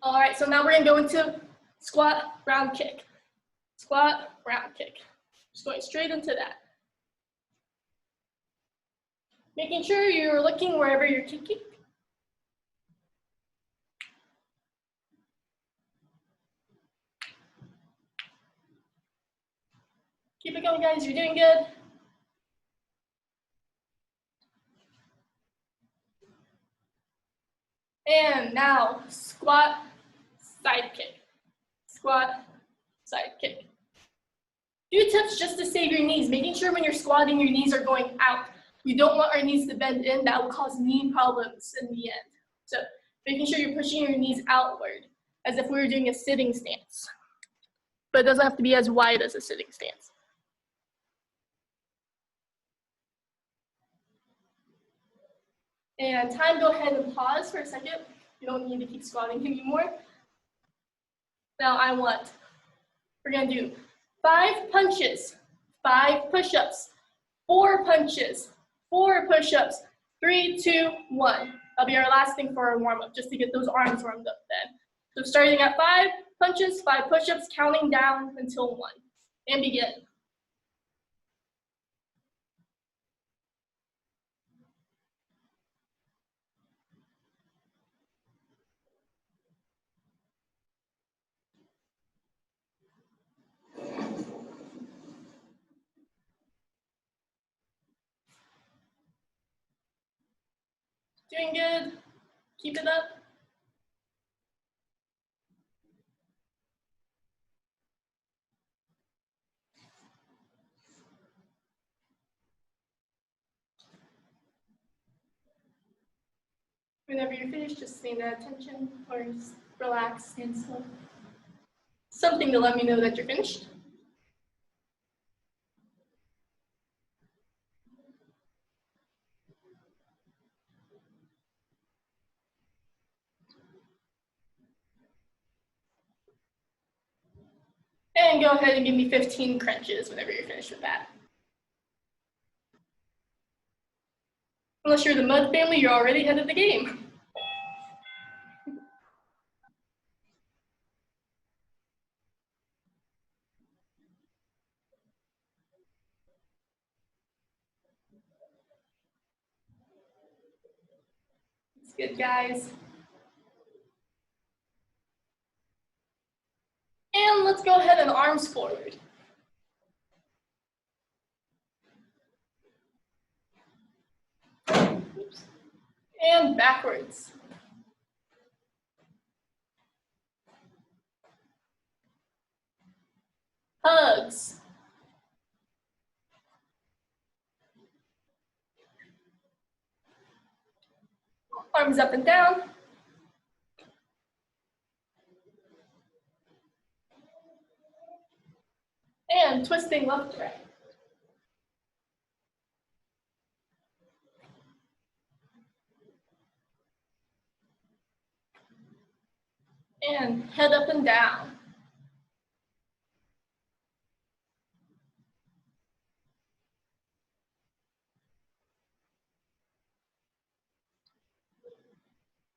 All right, so now we're gonna go into squat, round kick. Squat, round kick. Just going straight into that. Making sure you're looking wherever you're kicking. Keep it going, guys, you're doing good. And now, squat, side kick. Squat, side kick. Few tips just to save your knees, making sure when you're squatting, your knees are going out. We don't want our knees to bend in, that will cause knee problems in the end. So making sure you're pushing your knees outward, as if we were doing a sitting stance. But it doesn't have to be as wide as a sitting stance. And time, go ahead and pause for a second. You don't need to keep squatting anymore. Now we're gonna do 5 punches, 5 push-ups, 4 punches, 4 push-ups, 3, 2, 1. That'll be our last thing for our warm-up, just to get those arms warmed up then. So starting at 5 punches, 5 push-ups, counting down until 1. And begin. Doing good. Keep it up. Whenever you're finished, just stand at attention or just relax, stand still. Something to let me know that you're finished. And go ahead and give me 15 crunches whenever you're finished with that. Unless you're the Mud family, you're already ahead of the game. It's good, guys. And let's go ahead and arms forward. Oops. And backwards. Hugs. Arms up and down. And twisting left to right. And head up and down.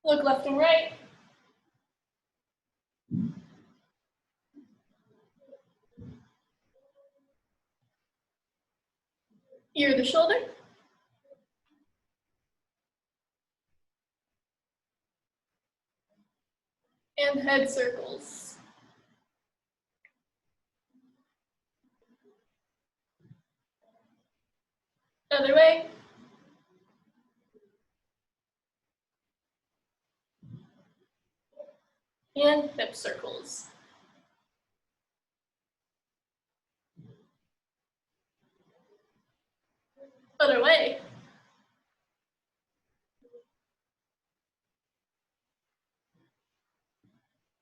Look left and right. Ear to shoulder. And head circles. Other way. And hip circles. Other way.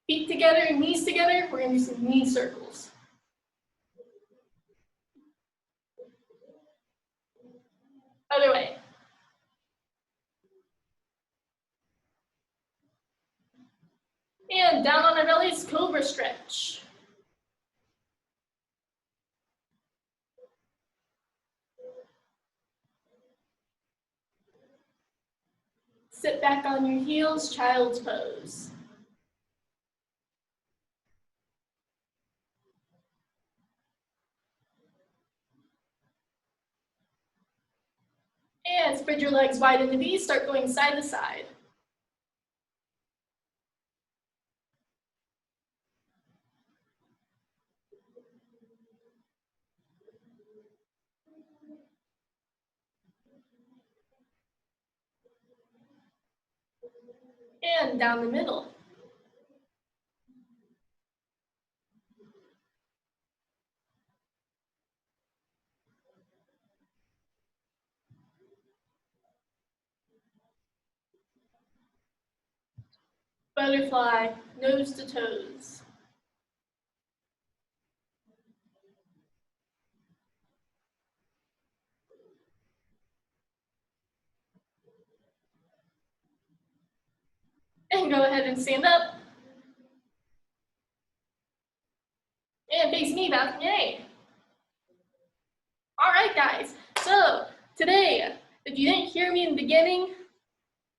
Feet together, knees together. We're going to do some knee circles. Other way. And down on our bellies, cobra stretch. Sit back on your heels, child's pose. spread your legs wide in the V, start going side to side. And down the middle. Butterfly, nose to toes. And go ahead and stand up. And face me, balcony. All right, guys. So today, if you didn't hear me in the beginning,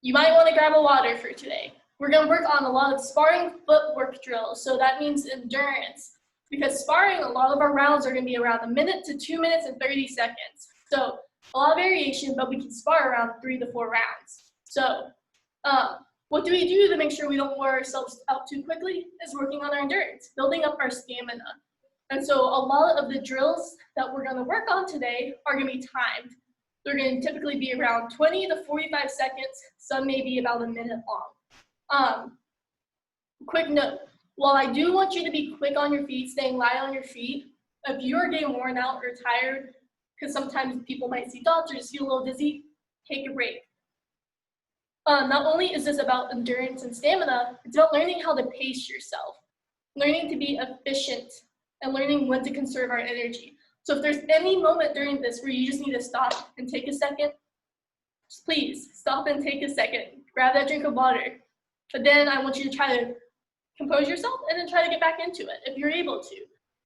you might want to grab a water for today. We're going to work on a lot of sparring footwork drills. So that means endurance. Because sparring, a lot of our rounds are going to be around 1 minute to 2 minutes and 30 seconds. So a lot of variation, but we can spar around 3 to 4 rounds. So what do we do to make sure we don't wear ourselves out too quickly? Is working on our endurance, building up our stamina. And so a lot of the drills that we're going to work on today are going to be timed. They're going to typically be around 20 to 45 seconds. Some may be about 1 minute long. Quick note, while I do want you to be quick on your feet, staying light on your feet, if you're getting worn out or tired, because sometimes people might see dots or just feel a little dizzy, take a break. Not only is this about endurance and stamina, it's about learning how to pace yourself, learning to be efficient, and learning when to conserve our energy. So if there's any moment during this where you just need to stop and take a second, just please stop and take a second. Grab that drink of water. But then I want you to try to compose yourself and then try to get back into it if you're able to.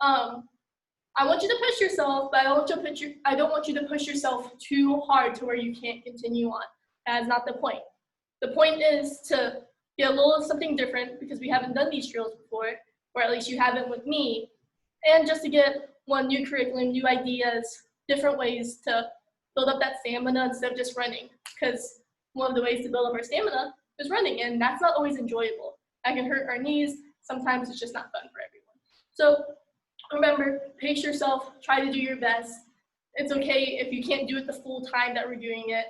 I want you to push yourself, but I don't want you to push yourself too hard to where you can't continue on. That's not the point. The point is to get a little something different because we haven't done these drills before, or at least you haven't with me, and just to get one new curriculum, new ideas, different ways to build up that stamina instead of just running. Because one of the ways to build up our stamina is running, and that's not always enjoyable. That can hurt our knees. Sometimes it's just not fun for everyone. So remember, pace yourself, try to do your best. It's okay if you can't do it the full time that we're doing it.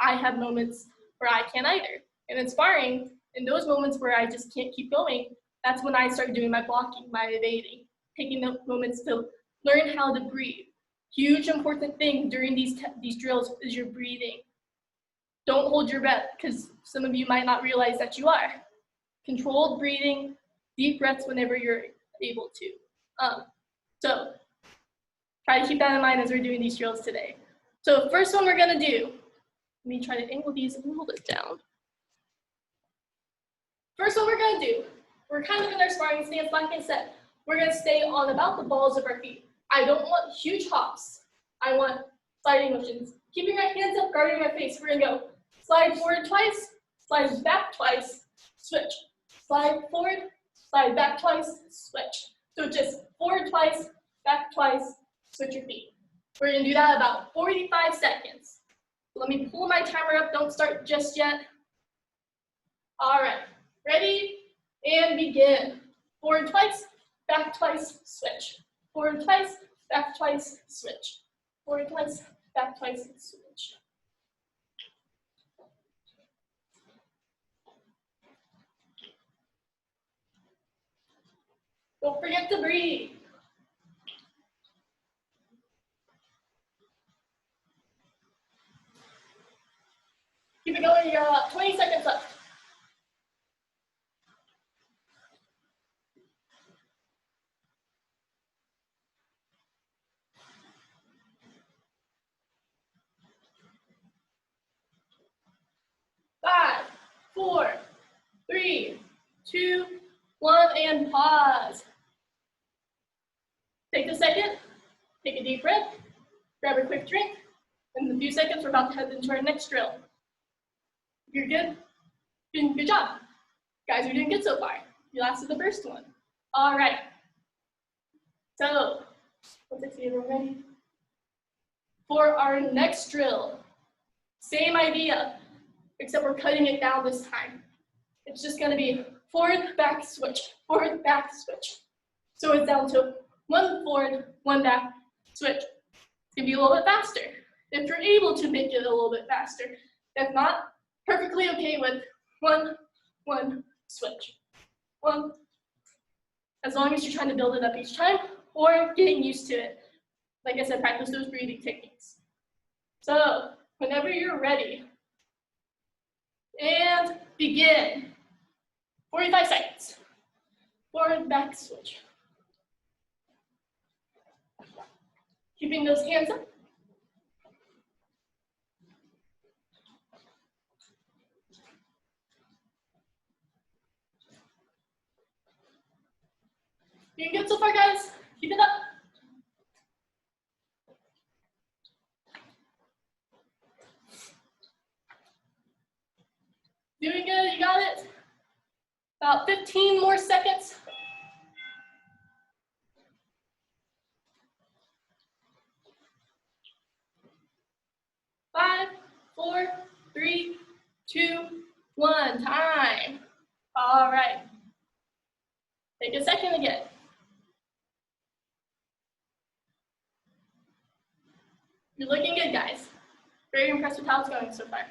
I have moments where I can't either. And in sparring, in those moments where I just can't keep going, that's when I start doing my blocking, my evading, taking the moments to learn how to breathe. Huge important thing during these drills is your breathing. Don't hold your breath, because some of you might not realize that you are. Controlled breathing, deep breaths whenever you're able to. So try to keep that in mind as we're doing these drills today. So first one we're gonna do, let me try to angle these a little bit down. First one we're gonna do, we're kind of in our sparring stance, like I said. We're gonna stay on about the balls of our feet. I don't want huge hops. I want sliding motions. Keeping our hands up, guarding our face. We're gonna go slide forward twice, slide back twice, switch. Slide forward, slide back twice, switch. So just forward twice, back twice, switch your feet. We're gonna do that about 45 seconds. Let me pull my timer up, don't start just yet. All right, ready, and begin. Forward twice, back twice, switch. Forward twice, back twice, switch. Forward twice, back twice, switch. Don't forget to breathe. Keep it going, you got 20 seconds left. Five, four, three, two, one, and pause. Take a second, take a deep breath, grab a quick drink. In a few seconds, we're about to head into our next drill. If you're good, good job. Guys, you're doing good so far. You lasted the first one. All right. So, let's see if we're ready. For our next drill, Same idea, except we're cutting it down this time. It's just gonna be forward, back, switch, forward, back, switch. So it's down to 1 forward, 1 back, switch. It's gonna be a little bit faster. If you're able to make it a little bit faster. If not, perfectly okay with 1, 1, switch. 1. As long as you're trying to build it up each time or getting used to it. Like I said, practice those breathing techniques. So whenever you're ready, and begin. 45 seconds. Forward, back, switch. Keeping those hands up. Doing good so far, guys. Keep it up. Doing good, you got it. About 15 more seconds. Five, 4, 3, 2, 1, time. All right. Take a second again. You're looking good, guys. Very impressed with how it's going so far.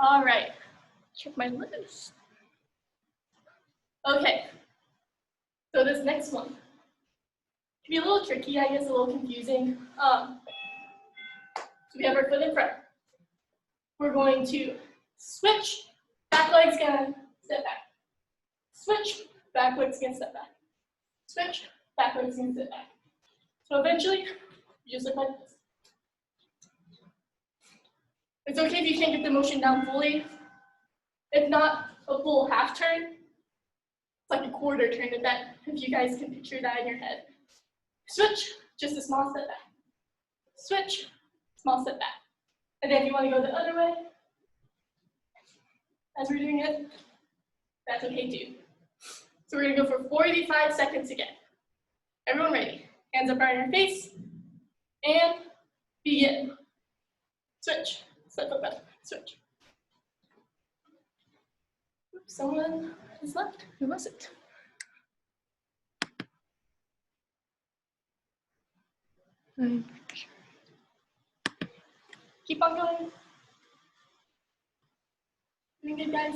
All right, check my list. Okay, so this next one can be a little tricky, I guess, a little confusing. So we have our foot in front. We're going to switch, back leg's gonna step back. Switch, back leg's gonna step back. Switch, back leg's gonna step back. So eventually, you just look like this. It's okay if you can't get the motion down fully. If not a full half turn, it's like a quarter turn if you guys can picture that in your head. Switch, just a small step back. Switch, small step back. And then if you want to go the other way, as we're doing it, that's okay too. So we're gonna go for 45 seconds again. Everyone ready? Hands up around your face, and begin. Switch, step up, back, switch. Oops, someone has left. Who was it? Keep on going. Doing good, guys.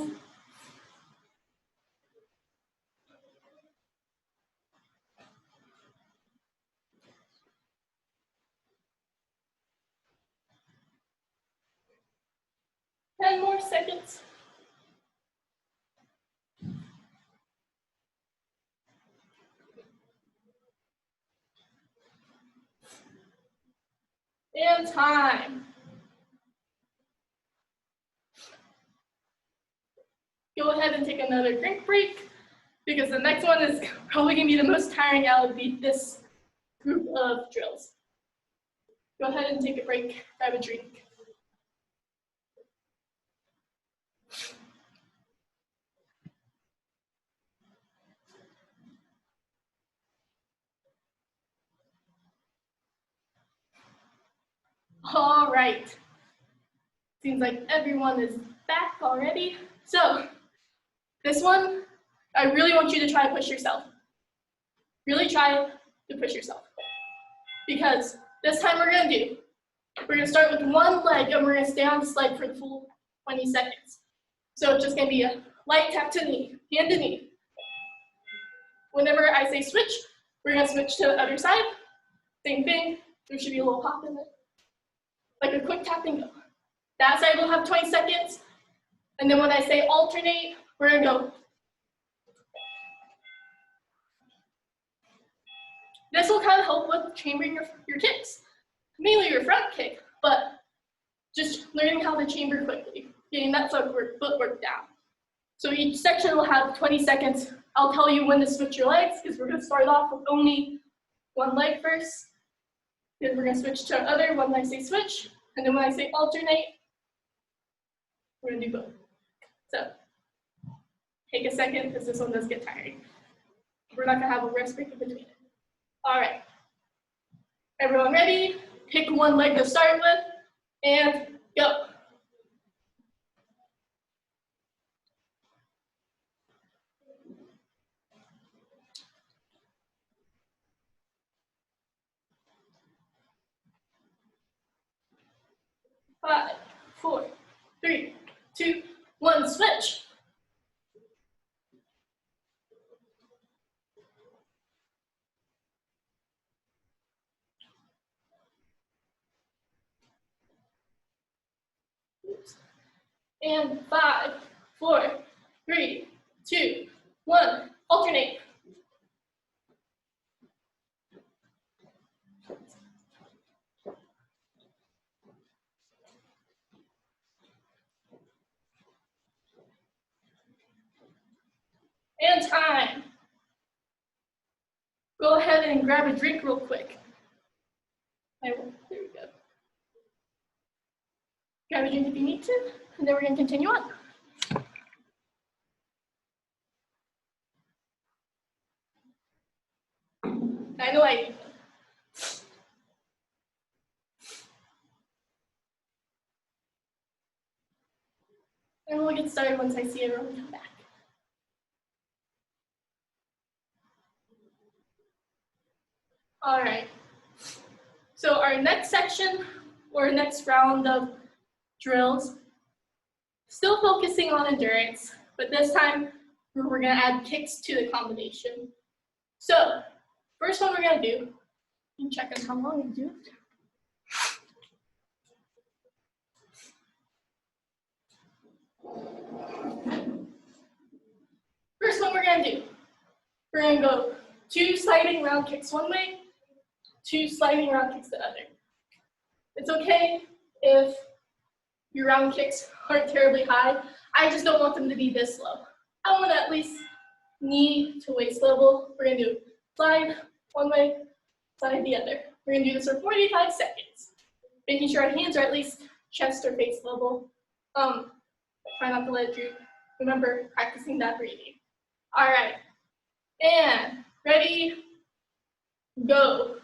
Ten more seconds. And time. Go ahead and take another drink break because the next one is probably going to be the most tiring out of this group of drills. Go ahead and take a break, grab a drink. All right. Seems like everyone is back already. So this one, I really want you to try to push yourself. Really try to push yourself. Because this time we're gonna start with one leg and we're gonna stay on this leg for the full 20 seconds. So it's just gonna be a light tap to knee, hand to knee. Whenever I say switch, we're gonna switch to the other side. Same thing, there should be a little hop in it. Like a quick tap and go. That side will have 20 seconds. And then when I say alternate, we're gonna go. This will kind of help with chambering your kicks. Mainly your front kick, but just learning how to chamber quickly, getting that footwork down. So each section will have 20 seconds. I'll tell you when to switch your legs because we're gonna start off with only one leg first. Then we're gonna switch to our other when I say switch. And then when I say alternate, we're gonna do both. So take a second because this one does get tiring. We're not gonna have a rest break in between it. All right, everyone ready? Pick one leg to start with and Go. Five, four, three, two, one, switch. And five, four, three, two, one, alternate. And time. Go ahead and grab a drink real quick. There we go. Grab a drink if you need to, and then we're going to continue on. I know I need them. And we'll get started once I see everyone come back. All right. So our next section, or next round of drills, still focusing on endurance, but this time we're gonna add kicks to the combination. So, first one we're gonna do, you can check on how long we do it. First one we're gonna do, we're gonna go 2 sliding round kicks one way, 2 sliding round kicks the other. It's okay if your round kicks aren't terribly high. I just don't want them to be this low. I want at least knee to waist level. We're gonna do slide one way, slide the other. We're gonna do this for 45 seconds. Making sure our hands are at least chest or face level. Try not to let it droop. Remember, practicing that breathing. All right, and ready, go.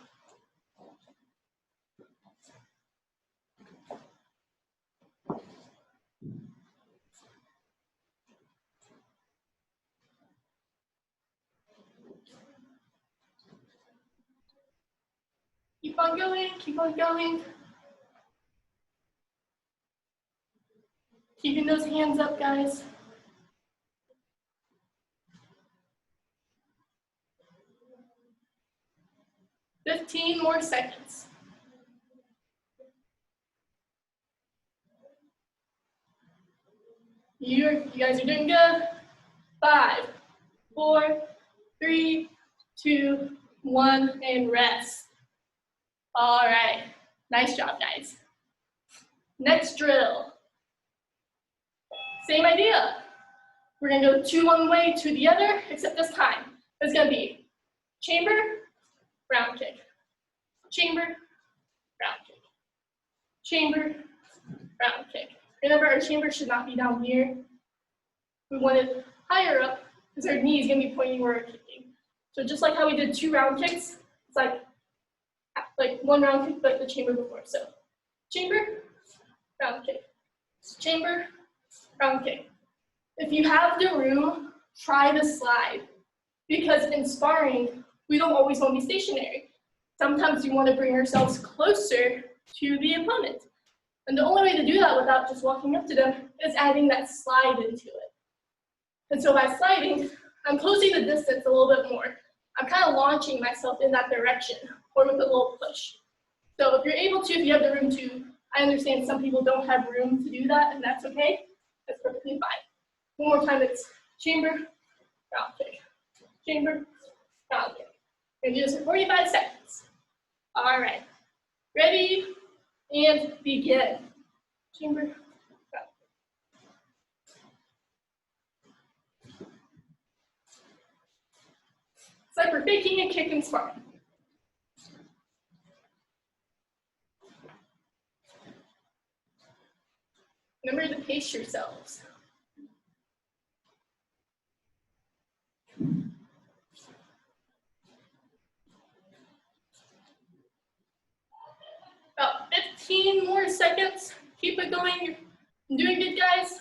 Keep on going, keep on going. Keeping those hands up, guys. $15 more seconds. You guys are doing good. 5, 4, 3, 2, 1, and rest. All right, nice job, guys. Next drill. Same idea. We're gonna go 2 one way, 2 the other, except this time it's gonna be chamber, round kick, chamber, round kick, chamber, round kick. Remember, our chamber should not be down here. We want it higher up because our knee is gonna be pointing where we're kicking. So just like how we did 2 round kicks, it's like 1 round kick, but the chamber before. So chamber, round kick, chamber, round kick. If you have the room, try the slide. Because in sparring, we don't always want to be stationary. Sometimes we want to bring ourselves closer to the opponent. And the only way to do that without just walking up to them is adding that slide into it. And so by sliding, I'm closing the distance a little bit more. I'm kind of launching myself in that direction, or with a little push. So if you're able to, if you have the room to, I understand some people don't have room to do that, and that's okay. That's perfectly fine. One more time, it's chamber, round kick, chamber, round kick. We're gonna do this for 45 seconds. All right, ready, and begin. Chamber, round kick. It's like we're faking a kick and sparring. Remember to pace yourselves. About 15 more seconds. Keep it going. You're doing good, guys.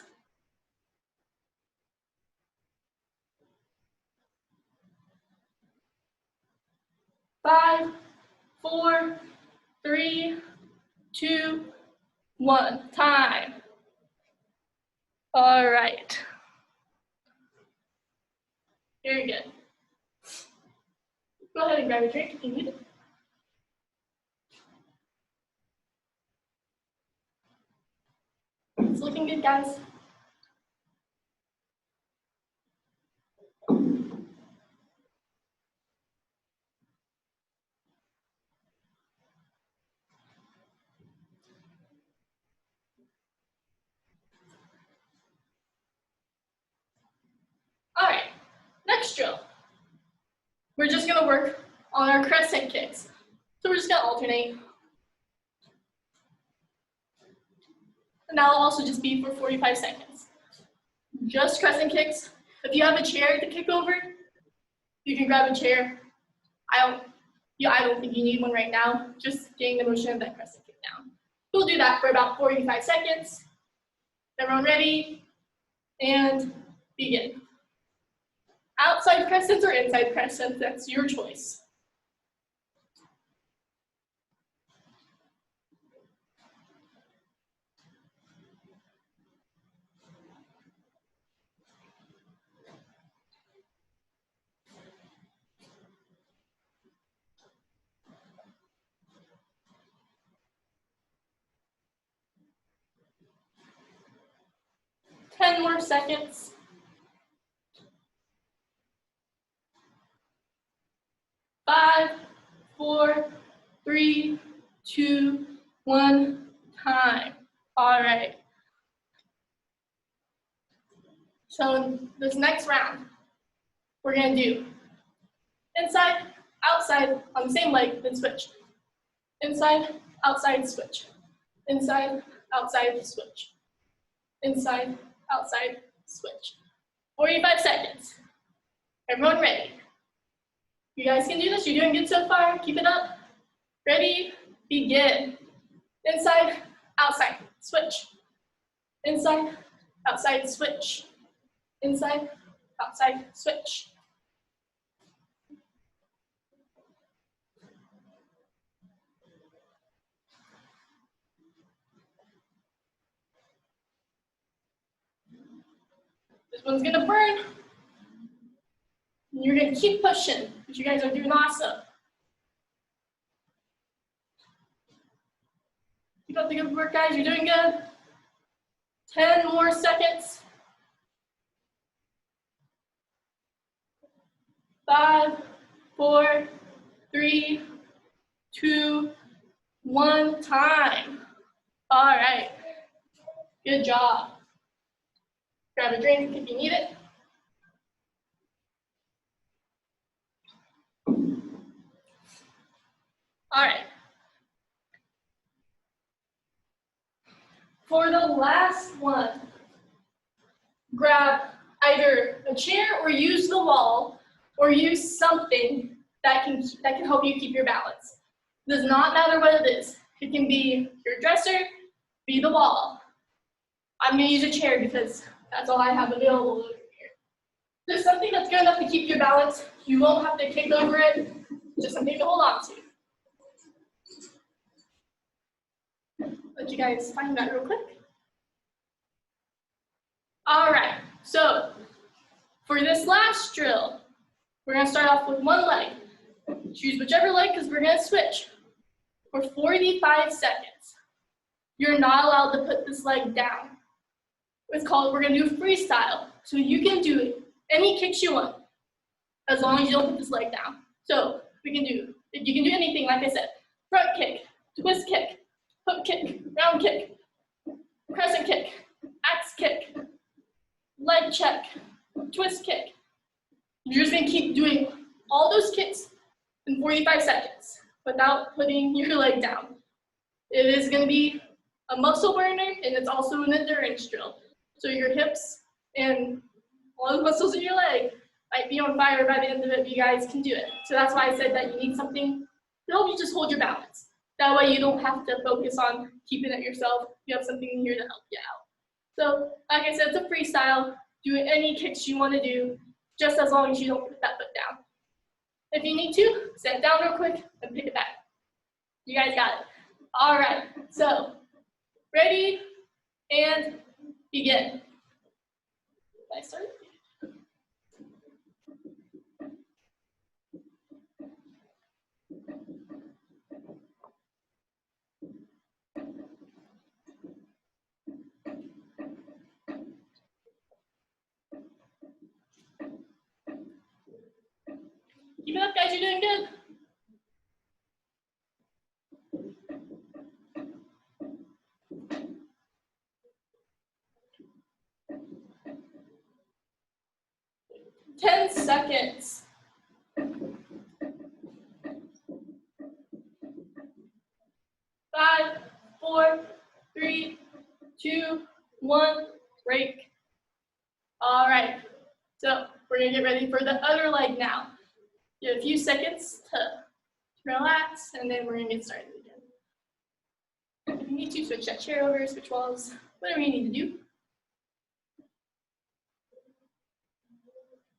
Five, 4, 3, 2, 1. Time. All right. Very good. Go ahead and grab a drink if you need it. It's looking good, guys. All right, next drill. We're just gonna work on our crescent kicks. So we're just gonna alternate. And that'll also just be for 45 seconds. Just crescent kicks. If you have a chair to kick over, you can grab a chair. I don't think you need one right now. Just getting the motion of that crescent kick down. We'll do that for about 45 seconds. Everyone ready? And begin. Outside crescents or inside crescents, that's your choice. Ten more seconds. 5, 4, 3, 2, 1, time. All right. So in this next round, we're gonna do inside, outside on the same leg, then switch. Inside, outside, switch. Inside, outside, switch. Inside, outside, switch. 45 seconds. Everyone ready? You guys can do this. You're doing good so far. Keep it up. Ready? Begin. Inside, outside, switch. Inside, outside, switch. Inside, outside, switch. This one's gonna burn. And you're gonna keep pushing, but you guys are doing awesome. Keep up the good work, guys. You're doing good. 10 more seconds. 5, 4, 3, 2, 1, time. All right. Good job. Grab a drink if you need it. All right. For the last one, grab either a chair or use the wall or use something that can help you keep your balance. It does not matter what it is. It can be your dresser, be the wall. I'm gonna use a chair because that's all I have available over here. There's something that's good enough to keep your balance. You won't have to kick over it. Just something to hold on to. Let you guys find that real quick. All right, so for this last drill, we're gonna start off with one leg. Choose whichever leg because we're gonna switch for 45 seconds. You're not allowed to put this leg down. We're gonna do freestyle. So you can do any kicks you want as long as you don't put this leg down. So you can do anything, like I said, front kick, twist kick, hook kick, round kick, crescent kick, axe kick, leg check, twist kick. You're just gonna keep doing all those kicks in 45 seconds without putting your leg down. It is gonna be a muscle burner and it's also an endurance drill. So your hips and all the muscles in your leg might be on fire by the end of it, but you guys can do it. So that's why I said that you need something to help you just hold your balance. That way you don't have to focus on keeping it yourself. you have something here to help you out. So, like I said, it's a freestyle. Do any kicks you want to do, just as long as you don't put that foot down. If you need to, set it down real quick and pick it back. You guys got it. All right, so ready and begin. Did I start? Keep it up, guys, you're doing good. Ten seconds. 5, 4, 3, 2, 1, break. All right, so we're gonna get ready for the other leg now. You have a few seconds to relax, and then we're gonna get started again. If you need to, switch that chair over, switch walls, whatever you need to do.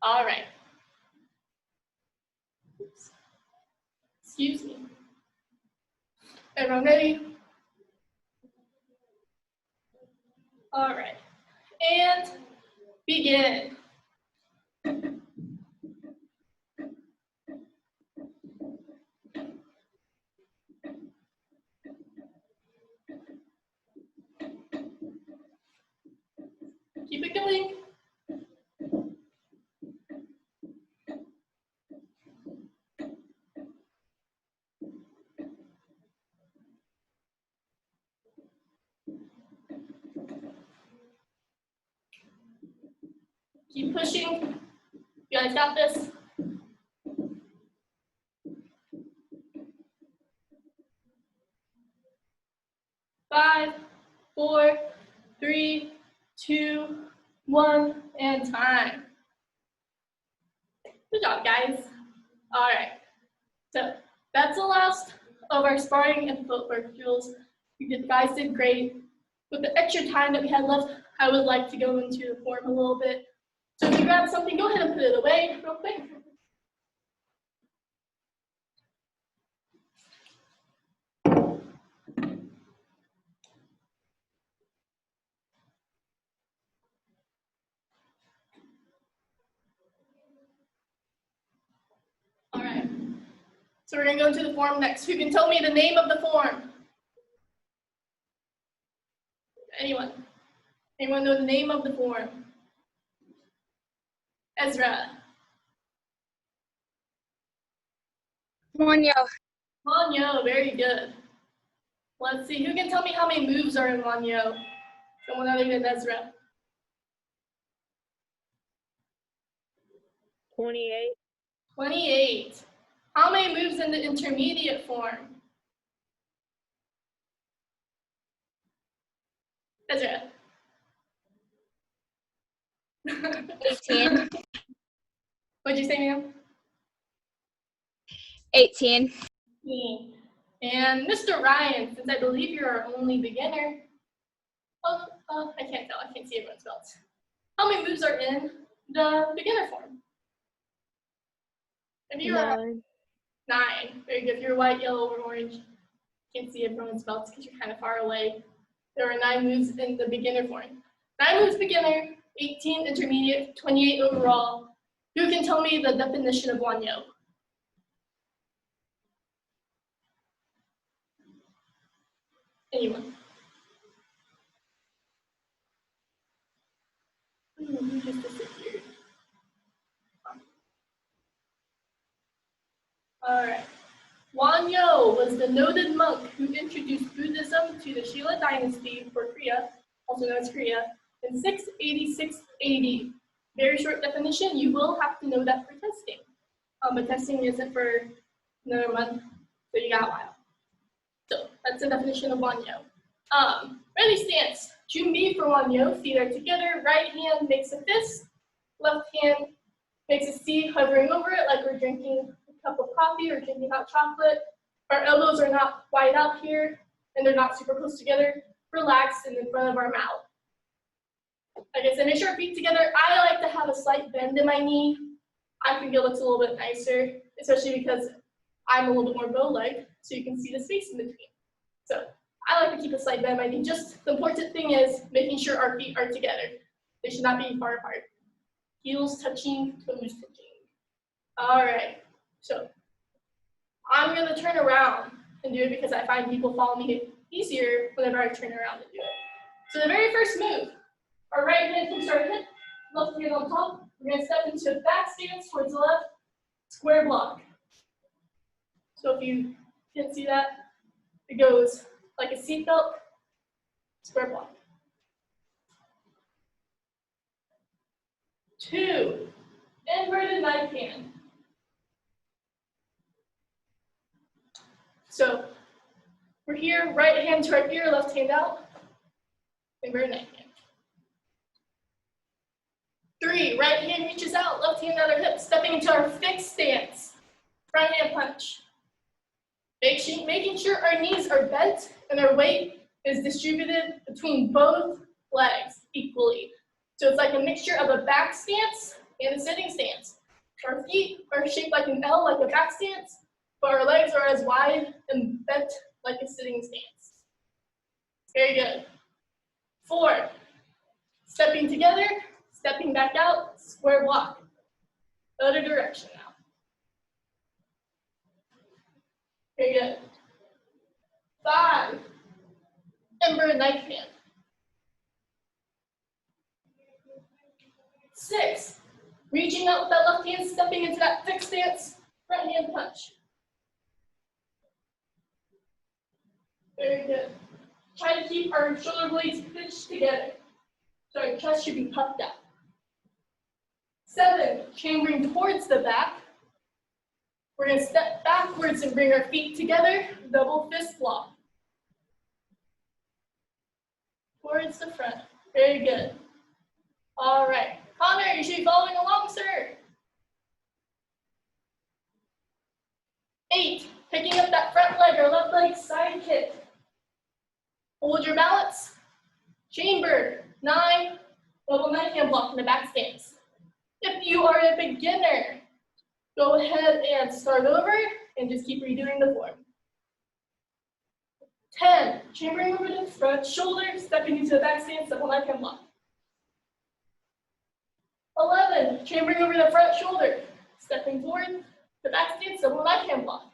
All right. Oops. Excuse me. Everyone ready? All right, and begin. Keep it going. Keep pushing. You guys got this. Five, 4, 3, 2, 1, and time. Good job, guys. All right, so that's the last of our sparring and footwork drills. You guys did great. With the extra time that we had left, I would like to go into the form a little bit. So if you grab something, go ahead and put it away real quick. All right, so we're gonna go into the form next. Who can tell me the name of the form? Anyone? Anyone know the name of the form? Ezra. Monyo. Wanyo, very good. Let's see, who can tell me how many moves are in Wanyo? Someone other than Ezra. 28. 28. How many moves in the intermediate form? Ezra. 18. What'd you say, ma'am? 18. And Mr. Ryan, since I believe you're our only beginner, I can't tell, I can't see everyone's belts. How many moves are in the beginner form? If you're 9. 9, very good. If you're white, yellow, or orange, can't see everyone's belts because you're kind of far away. There are 9 moves in the beginner form. 9 moves beginner, 18 intermediate, 28 overall. Who can tell me the definition of Wanyo? Anyone? Who just disappeared? All right. Wanyo was the noted monk who introduced Buddhism to the Shilla dynasty for Korea, also known as Korea, in 686 AD. Very short definition. You will have to know that for testing. But testing isn't for another month, so you got a while. So that's the definition of Wanyo. Ready stance. Junbi for Wanyo. Feet are together. Right hand makes a fist. Left hand makes a C, hovering over it like we're drinking a cup of coffee or drinking hot chocolate. Our elbows are not wide out here, and they're not super close together. relaxed and in front of our mouth. Like I said, make sure our feet together. I like to have a slight bend in my knee. I think it looks a little bit nicer, especially because I'm a little bit more bow-legged, so you can see the space in between. So I like to keep a slight bend in my knee. Just the important thing is making sure our feet are together. They should not be far apart. Heels touching, toes touching. All right, so I'm gonna turn around and do it because I find people follow me easier whenever I turn around and do it. So the very first move, our right hand comes to our hip, left hand on top. We're gonna step into a back stance towards the left, square block. So if you can see that, it goes like a seatbelt, square block. 2, inverted knife hand. So we're here, right hand to our ear, left hand out, inverted knife hand. 3, right hand reaches out, left hand at our hip, stepping into our fixed stance, front hand punch. Making sure our knees are bent and our weight is distributed between both legs equally. So it's like a mixture of a back stance and a sitting stance. Our feet are shaped like an L, like a back stance, but our legs are as wide and bent like a sitting stance. Very good. 4, stepping together, stepping back out, square block. Other direction now. Very good. 5, inverted knife hand. 6, reaching out with that left hand, stepping into that fixed stance, right hand punch. Very good. Try to keep our shoulder blades pinched together. So our chest should be puffed out. 7, chambering towards the back. We're going to step backwards and bring our feet together, double fist block. Towards the front. Very good. All right. Connor, you should be following along, sir. 8, picking up that front leg or left leg, side kick. Hold your balance. Chamber. 9, double knife hand block in the back stance. If you are a beginner, go ahead and start over and just keep redoing the form. 10, chambering over the front shoulder, stepping into the back stance, double knife hand block. 11, chambering over the front shoulder, stepping forward, the back stance, double knife hand block.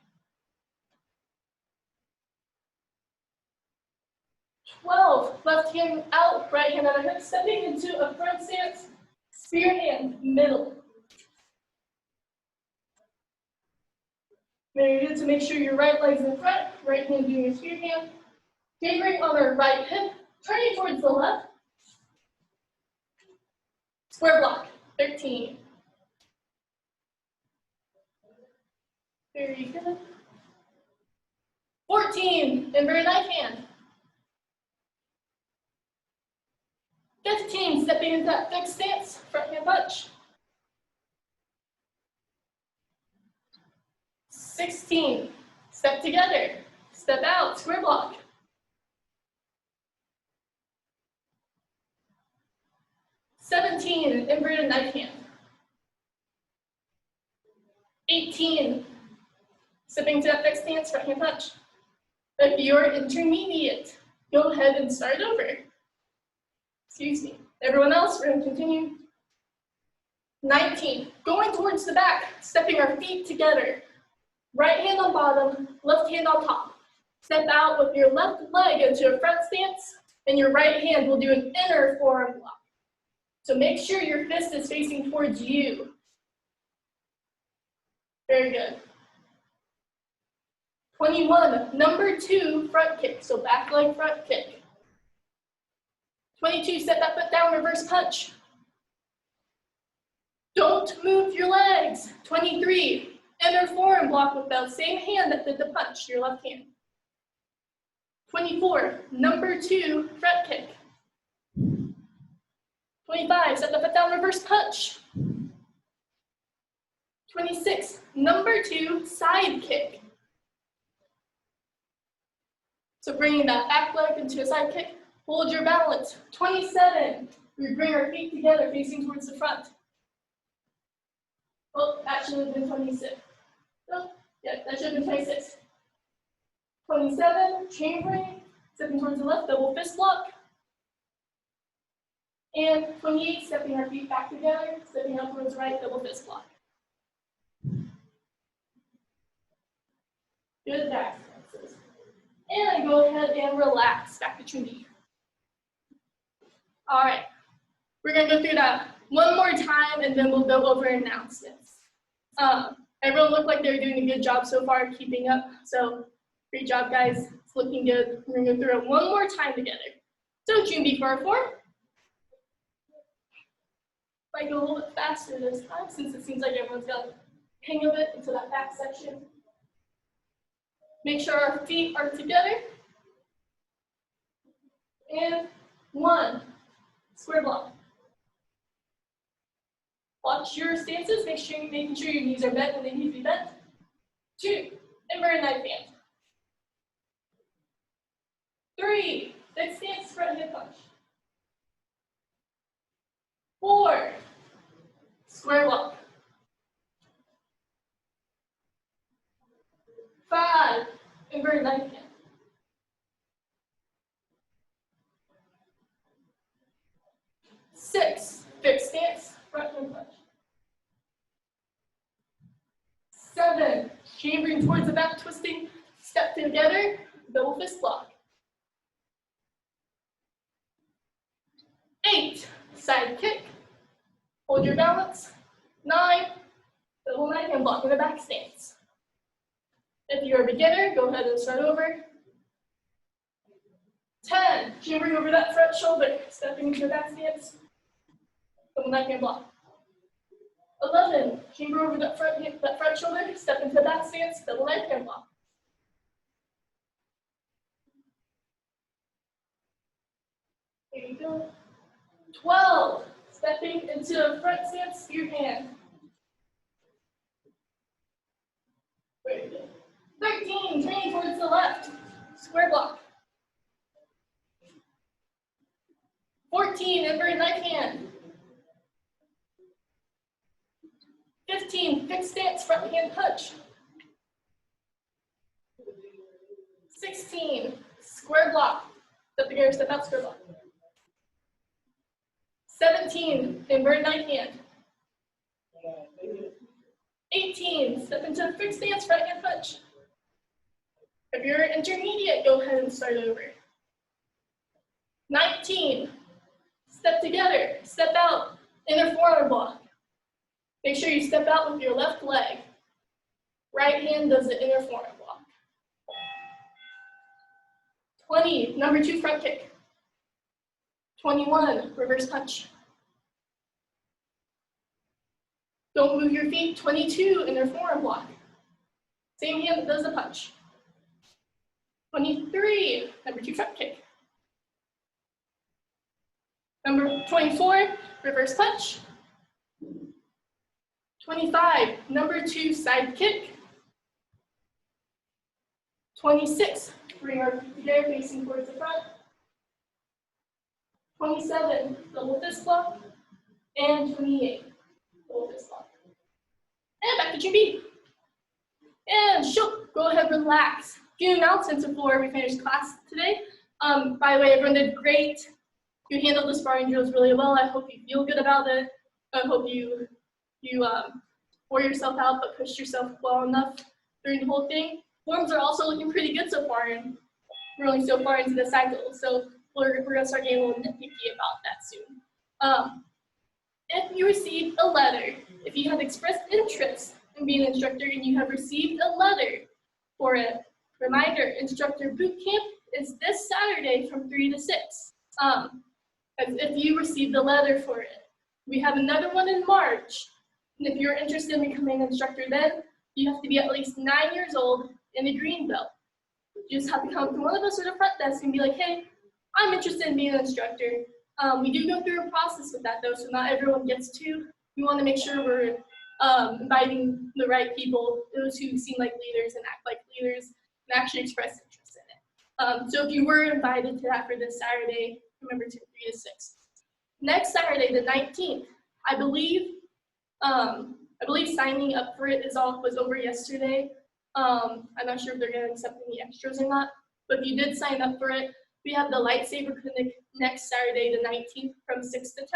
12, left hand out, right hand on the hip, stepping into a front stance, spear hand, middle. Very good to make sure your right leg's in front, right hand doing your spear hand. Chambering on our right hip, turning towards the left. Square block, 13. Very good. 14, inverted knife hand. 15, stepping into that fixed stance, front hand punch. 16, step together, step out, square block. 17, inverted knife hand. 18, stepping to that fixed stance, front hand punch. If you're intermediate, go ahead and start over. Excuse me. Everyone else, we're going to continue. 19, going towards the back, stepping our feet together. Right hand on bottom, left hand on top. Step out with your left leg into a front stance, and your right hand will do an inner forearm block. So make sure your fist is facing towards you. Very good. 21, number 2, front kick. So back leg front kick. 22, set that foot down, reverse punch. Don't move your legs. 23, inner forearm block with that same hand that did the punch, your left hand. 24, number 2, front kick. 25, set the foot down, reverse punch. 26, number 2, side kick. So bringing that back leg into a side kick. Hold your balance. 27. We bring our feet together, facing towards the front. Oh, that should have been 26. Oh, yeah, that should have been 26. 27, chambering, stepping towards the left, double fist block. And 28, stepping our feet back together, stepping up towards the right, double fist block. Good back stretches. And go ahead and relax, back to Chumbi. All right, we're gonna go through that one more time and then we'll go over announcements. Everyone looked like they're doing a good job so far keeping up, so great job guys, it's looking good. We're gonna go through it one more time together. So Chumbi for our form. Might go a little bit faster this time since it seems like everyone's got a hang of it into that back section. Make sure our feet are together. And 1, square block. Watch your stances, making sure your knees are bent when they need to be bent. 2, inverted knife hand. 3, fixed stance, front hip punch. 4, square block. 5, inverted knife hand. 6, fixed stance, front hip punch. 7, chambering towards the back, twisting, step together, double fist block. 8, side kick, hold your balance. 9, double knife hand block in the back stance. If you're a beginner, go ahead and start over. 10, chambering over that front shoulder, stepping into the back stance, double knife hand block. 11, chamber over that front shoulder, step into the back stance, double knife hand block. 12, stepping into the front stance, spear hand. Very good. 13, turning towards the left, square block. 14, inverted knife hand. 15, fixed stance, front hand punch. 16, square block. Step together, step out, square block. 17, inverted knife hand. 18, step into fixed stance, right hand punch. If you're intermediate, go ahead and start over. 19, step together, step out, inner forearm block. Make sure you step out with your left leg. Right hand does the inner forearm block. 20, number 2 front kick. 21, reverse punch. Don't move your feet. 22, inner forearm block. Same hand that does the punch. 23, number 2 front kick. Number 24, reverse punch. 25, number 2 side kick. 26, bring our feet together facing towards the front. 27, double fist block. And 28, double fist block. And back to Chumbi. And go ahead, relax. Few announcements before we finish class today. By the way, everyone did great. You handled the sparring drills really well. I hope you feel good about it. I hope you wore yourself out, but pushed yourself well enough during the whole thing. Forms are also looking pretty good so far, and we're only so far into the cycle, so we're gonna start getting a little nitpicky about that soon. If you received a letter, if you have expressed interest in being an instructor and you have received a letter for a reminder, instructor boot camp is this Saturday from 3 to 6. If you received a letter for it. We have another one in March. And if you're interested in becoming an instructor then, you have to be at least 9 years old in a green belt. You just have to come to one of us at the front desk and be like, hey, I'm interested in being an instructor. We do go through a process with that though, so not everyone gets to. We want to make sure we're inviting the right people, those who seem like leaders and act like leaders and actually express interest in it. So if you were invited to that for this Saturday, remember to 3 to 6. Next Saturday, the 19th, I believe signing up for it was over yesterday. I'm not sure if they're going to accept any extras or not, but if you did sign up for it, we have the lightsaber clinic next Saturday, the 19th, from 6 to 10.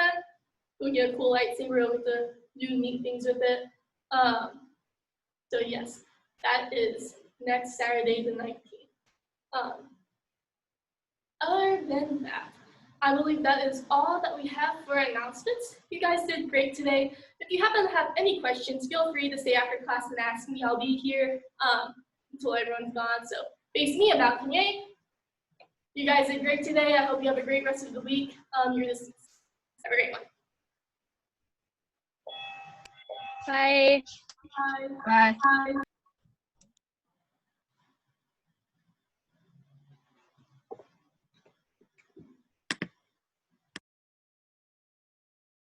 We'll get a cool lightsaber, we'll get to do neat things with it. So yes, that is next Saturday, the 19th. Other than that, I believe that is all that we have for announcements. You guys did great today. If you happen to have any questions, feel free to stay after class and ask me. I'll be here until everyone's gone. So face me about Kanye. You guys did great today. I hope you have a great rest of the week. You're dismissed. Have a great one. Bye. Bye. Bye. Bye.